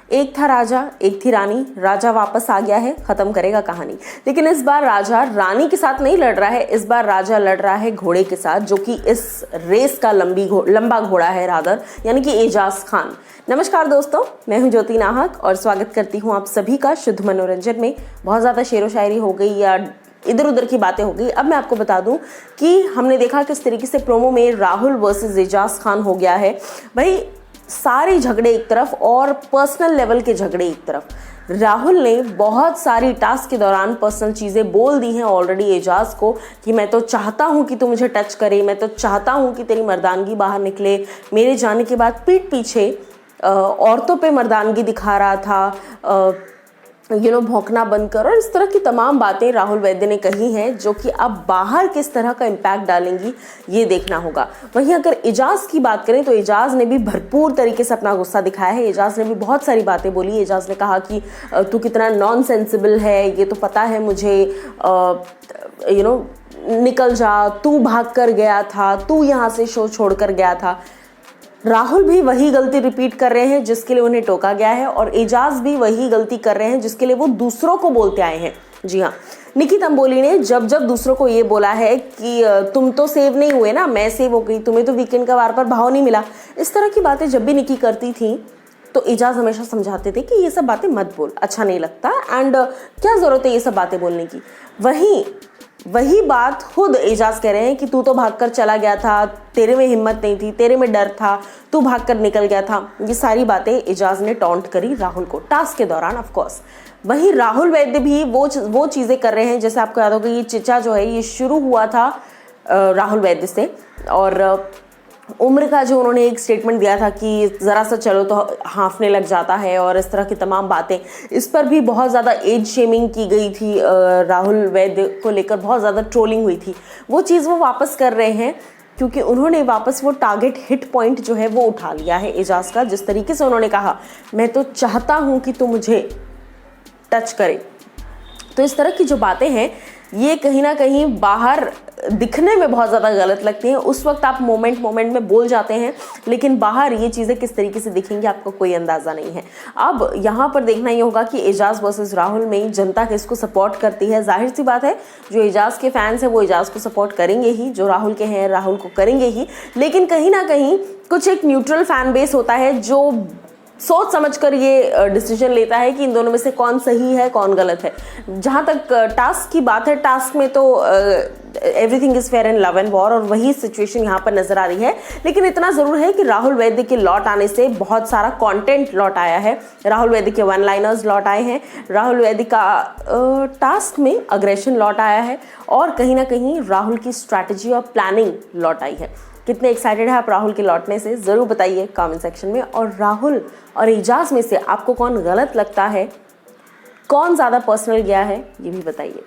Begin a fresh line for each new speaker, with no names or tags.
एक था राजा, एक थी रानी, राजा वापस आ गया है, खत्म करेगा कहानी। लेकिन इस बार राजा रानी के साथ नहीं लड़ रहा है, इस बार राजा लड़ रहा है घोड़े के साथ, जो कि इस रेस का लंबा घोड़ा है रादर, यानी कि एजाज खान। नमस्कार दोस्तों, मैं हूं ज्योति नाहक और स्वागत करती हूं आप सभी का शुद्ध मनोरंजन में। बहुत ज़्यादा शेरो शायरी हो गई या इधर उधर की बातें हो गई। अब मैं आपको बता दूं कि हमने देखा किस तरीके से प्रोमो में राहुल वर्सेस एजाज खान हो गया है। भाई सारे झगड़े एक तरफ और पर्सनल लेवल के झगड़े एक तरफ। राहुल ने बहुत सारी टास्क के दौरान पर्सनल चीज़ें बोल दी हैं ऑलरेडी एजाज को कि मैं तो चाहता हूं कि तू मुझे टच करे, मैं तो चाहता हूं कि तेरी मर्दानगी बाहर निकले। मेरे जाने के बाद पीठ पीछे औरतों पे मर्दानगी दिखा रहा था, भौंकना बंद कर, और इस तरह की तमाम बातें राहुल वैद्य ने कही हैं, जो कि अब बाहर किस तरह का इम्पैक्ट डालेंगी ये देखना होगा। वहीं अगर एजाज की बात करें तो एजाज ने भी भरपूर तरीके से अपना गुस्सा दिखाया है। एजाज ने भी बहुत सारी बातें बोली। एजाज ने कहा कि तू कितना नॉन सेंसिबल है, ये तो पता है मुझे, निकल जा, तू भाग कर गया था, तू यहाँ से शो छोड़ कर गया था। राहुल भी वही गलती रिपीट कर रहे हैं जिसके लिए उन्हें टोका गया है, और एजाज भी वही गलती कर रहे हैं जिसके लिए वो दूसरों को बोलते आए हैं। जी हाँ, निकी तंबोली ने जब जब दूसरों को ये बोला है कि तुम तो सेव नहीं हुए ना, मैं सेव हो गई, तुम्हें तो वीकेंड का वार पर भाव नहीं मिला, इस तरह की बातें जब भी निकी करती थी तो एजाज हमेशा समझाते थे कि ये सब बातें मत बोल, अच्छा नहीं लगता, एंड क्या ज़रूरत है ये सब बातें बोलने की। वही बात खुद एजाज कह रहे हैं कि तू तो भागकर चला गया था, तेरे में हिम्मत नहीं थी, तेरे में डर था, तू भागकर निकल गया था। ये सारी बातें एजाज ने टॉन्ट करी राहुल को टास्क के दौरान, ऑफ कोर्स। वहीं राहुल वैद्य भी वो चीज़ें कर रहे हैं। जैसे आपको याद होगा ये चिचा जो है ये शुरू हुआ था राहुल वैद्य से, और उम्र का जो उन्होंने एक स्टेटमेंट दिया था कि ज़रा सा चलो तो हाँफने लग जाता है, और इस तरह की तमाम बातें, इस पर भी बहुत ज़्यादा एज शेमिंग की गई थी, राहुल वैद्य को लेकर बहुत ज़्यादा ट्रोलिंग हुई थी। वो चीज़ वो वापस कर रहे हैं क्योंकि उन्होंने वापस वो टारगेट हिट पॉइंट जो है वो उठा लिया है एजाज का। जिस तरीके से उन्होंने कहा मैं तो चाहता हूँ कि तू मुझे टच करे, तो इस तरह की जो बातें हैं ये कहीं ना कहीं बाहर दिखने में बहुत ज़्यादा गलत लगती हैं। उस वक्त आप मोमेंट में बोल जाते हैं, लेकिन बाहर ये चीज़ें किस तरीके से दिखेंगी आपको कोई अंदाज़ा नहीं है। अब यहाँ पर देखना ये होगा कि एजाज वर्सेस राहुल में जनता किसको सपोर्ट करती है। जाहिर सी बात है जो एजाज के फैंस हैं वो एजाज को सपोर्ट करेंगे ही, जो राहुल के हैं राहुल को करेंगे ही, लेकिन कहीं ना कहीं कुछ एक न्यूट्रल फैन बेस होता है जो सोच समझकर ये डिसीजन लेता है कि इन दोनों में से कौन सही है कौन गलत है। जहाँ तक टास्क की बात है, टास्क में तो everything is fair in love and war, और वही सिचुएशन यहाँ पर नजर आ रही है। लेकिन इतना ज़रूर है कि राहुल वैद्य के लौट आने से बहुत सारा कंटेंट लौट आया है। राहुल वैद्य के वन लाइनर्स लौट आए हैं, राहुल वैद्य का टास्क में अग्रेशन लौट आया है, और कहीं ना कहीं राहुल की स्ट्रैटेजी और प्लानिंग लौट आई है। कितने एक्साइटेड है आप राहुल के लौटने से, ज़रूर बताइए कमेंट सेक्शन में। और राहुल और एजाज में से आपको कौन गलत लगता है, कौन ज़्यादा पर्सनल गया है, ये भी बताइए।